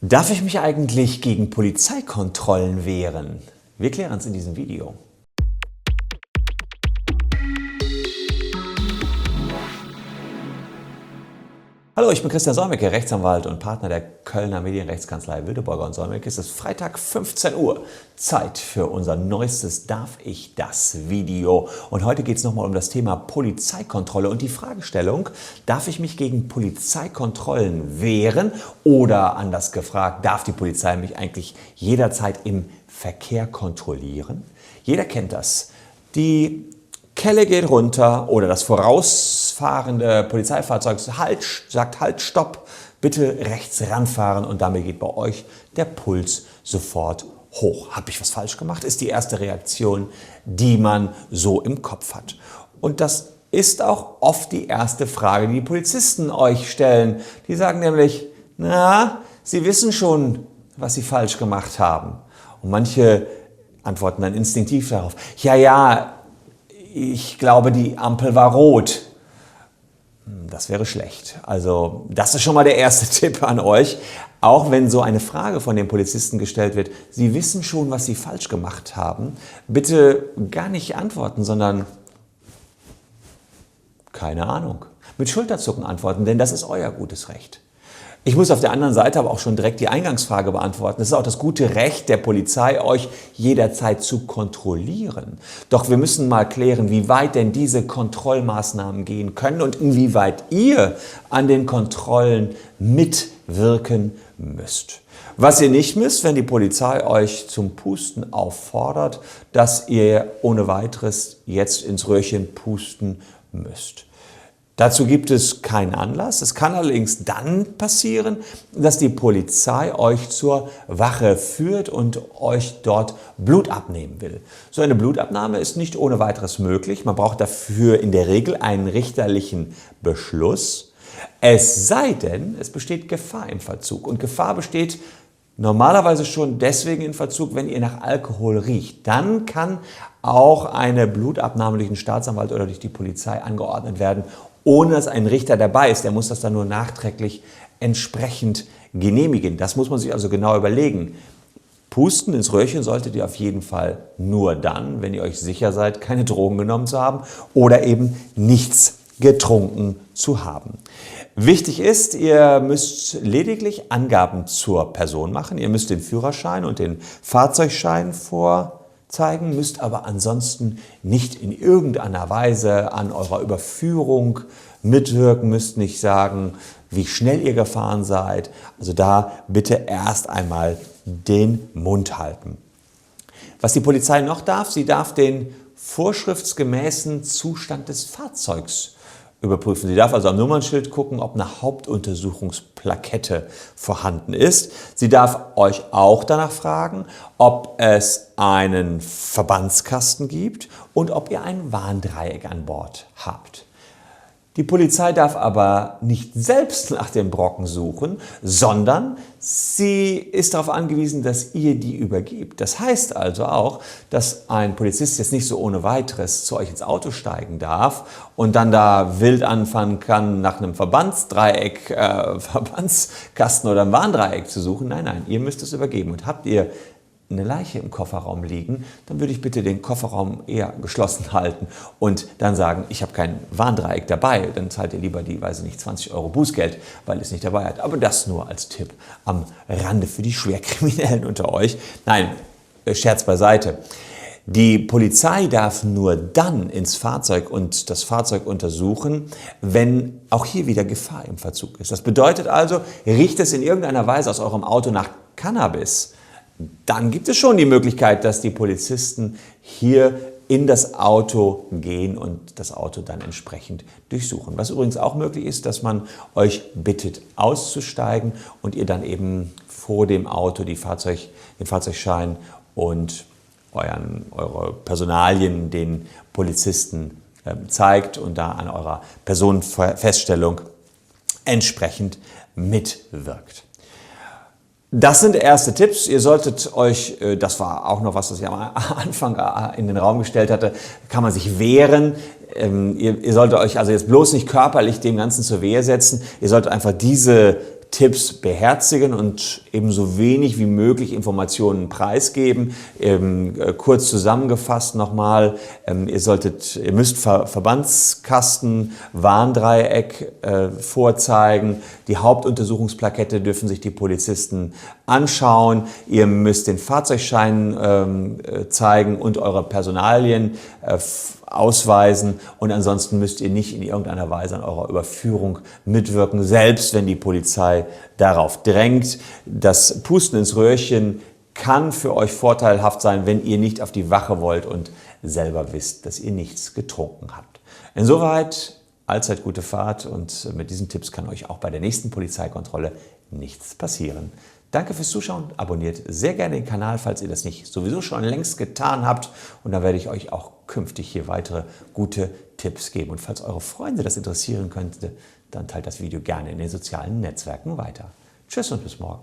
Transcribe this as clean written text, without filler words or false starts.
Darf ich mich eigentlich gegen Polizeikontrollen wehren? Wir klären es in diesem Video. Hallo, ich bin Christian Solmecke, Rechtsanwalt und Partner der Kölner Medienrechtskanzlei Wildeborger & Solmecke. Es ist Freitag 15 Uhr, Zeit für unser neuestes Darf ich das Video. Und heute geht es nochmal um das Thema Polizeikontrolle und die Fragestellung, darf ich mich gegen Polizeikontrollen wehren oder anders gefragt, darf die Polizei mich eigentlich jederzeit im Verkehr kontrollieren? Jeder kennt das. Die Kelle geht runter oder das vorausfahrende Polizeifahrzeug sagt Halt, Stopp, bitte rechts ranfahren und damit geht bei euch der Puls sofort hoch. Habe ich was falsch gemacht? Ist die erste Reaktion, die man so im Kopf hat. Und das ist auch oft die erste Frage, die die Polizisten euch stellen. Die sagen nämlich, na, Sie wissen schon, was Sie falsch gemacht haben. Und manche antworten dann instinktiv darauf, ja, ich glaube, die Ampel war rot. Das wäre schlecht. Also das ist schon mal der erste Tipp an euch. Auch wenn so eine Frage von den Polizisten gestellt wird, Sie wissen schon, was Sie falsch gemacht haben, bitte gar nicht antworten, sondern keine Ahnung. Mit Schulterzucken antworten, denn das ist euer gutes Recht. Ich muss auf der anderen Seite aber auch schon direkt die Eingangsfrage beantworten. Es ist auch das gute Recht der Polizei, euch jederzeit zu kontrollieren. Doch wir müssen mal klären, wie weit denn diese Kontrollmaßnahmen gehen können und inwieweit ihr an den Kontrollen mitwirken müsst. Was ihr nicht müsst, wenn die Polizei euch zum Pusten auffordert, dass ihr ohne weiteres jetzt ins Röhrchen pusten müsst. Dazu gibt es keinen Anlass. Es kann allerdings dann passieren, dass die Polizei euch zur Wache führt und euch dort Blut abnehmen will. So eine Blutabnahme ist nicht ohne weiteres möglich. Man braucht dafür in der Regel einen richterlichen Beschluss. Es sei denn, es besteht Gefahr im Vollzug. Und Gefahr besteht normalerweise schon deswegen in Verzug, wenn ihr nach Alkohol riecht. Dann kann auch eine Blutabnahme durch den Staatsanwalt oder durch die Polizei angeordnet werden, ohne dass ein Richter dabei ist. Der muss das dann nur nachträglich entsprechend genehmigen. Das muss man sich also genau überlegen. Pusten ins Röhrchen solltet ihr auf jeden Fall nur dann, wenn ihr euch sicher seid, keine Drogen genommen zu haben oder eben nichts getrunken zu haben. Wichtig ist, ihr müsst lediglich Angaben zur Person machen. Ihr müsst den Führerschein und den Fahrzeugschein vorzeigen, müsst aber ansonsten nicht in irgendeiner Weise an eurer Überführung mitwirken, müsst nicht sagen, wie schnell ihr gefahren seid. Also da bitte erst einmal den Mund halten. Was die Polizei noch darf, sie darf den vorschriftsgemäßen Zustand des Fahrzeugs überprüfen. Sie darf also am Nummernschild gucken, ob eine Hauptuntersuchungsplakette vorhanden ist. Sie darf euch auch danach fragen, ob es einen Verbandskasten gibt und ob ihr ein Warndreieck an Bord habt. Die Polizei darf aber nicht selbst nach dem Brocken suchen, sondern sie ist darauf angewiesen, dass ihr die übergebt. Das heißt also auch, dass ein Polizist jetzt nicht so ohne weiteres zu euch ins Auto steigen darf und dann da wild anfangen kann, nach einem Verbandsdreieck, Verbandskasten oder einem Warndreieck zu suchen. Nein, ihr müsst es übergeben. Und habt ihr eine Leiche im Kofferraum liegen, dann würde ich bitte den Kofferraum eher geschlossen halten und dann sagen, ich habe kein Warndreieck dabei. Dann zahlt ihr lieber die, weiß ich nicht, 20 € Bußgeld, weil ihr es nicht dabei hat. Aber das nur als Tipp am Rande für die Schwerkriminellen unter euch. Nein, Scherz beiseite. Die Polizei darf nur dann ins Fahrzeug und das Fahrzeug untersuchen, wenn auch hier wieder Gefahr im Verzug ist. Das bedeutet also, riecht es in irgendeiner Weise aus eurem Auto nach Cannabis, dann gibt es schon die Möglichkeit, dass die Polizisten hier in das Auto gehen und das Auto dann entsprechend durchsuchen. Was übrigens auch möglich ist, dass man euch bittet auszusteigen und ihr dann eben vor dem Auto den Fahrzeugschein und eure Personalien den Polizisten zeigt und da an eurer Personenfeststellung entsprechend mitwirkt. Das sind erste Tipps. Ihr solltet euch, das war auch noch was ich am Anfang in den Raum gestellt hatte, kann man sich wehren. Ihr solltet euch also jetzt bloß nicht körperlich dem Ganzen zur Wehr setzen. Ihr solltet einfach diese Tipps beherzigen und ebenso wenig wie möglich Informationen preisgeben. Kurz zusammengefasst nochmal, ihr müsst Verbandskasten, Warndreieck vorzeigen. Die Hauptuntersuchungsplakette dürfen sich die Polizisten anschauen. Ihr müsst den Fahrzeugschein zeigen und eure Personalien ausweisen und ansonsten müsst ihr nicht in irgendeiner Weise an eurer Überführung mitwirken, selbst wenn die Polizei darauf drängt. Das Pusten ins Röhrchen kann für euch vorteilhaft sein, wenn ihr nicht auf die Wache wollt und selber wisst, dass ihr nichts getrunken habt. Insoweit allzeit gute Fahrt und mit diesen Tipps kann euch auch bei der nächsten Polizeikontrolle nichts passieren. Danke fürs Zuschauen, abonniert sehr gerne den Kanal, falls ihr das nicht sowieso schon längst getan habt. Und dann werde ich euch auch künftig hier weitere gute Tipps geben. Und falls eure Freunde das interessieren könnte, dann teilt das Video gerne in den sozialen Netzwerken weiter. Tschüss und bis morgen.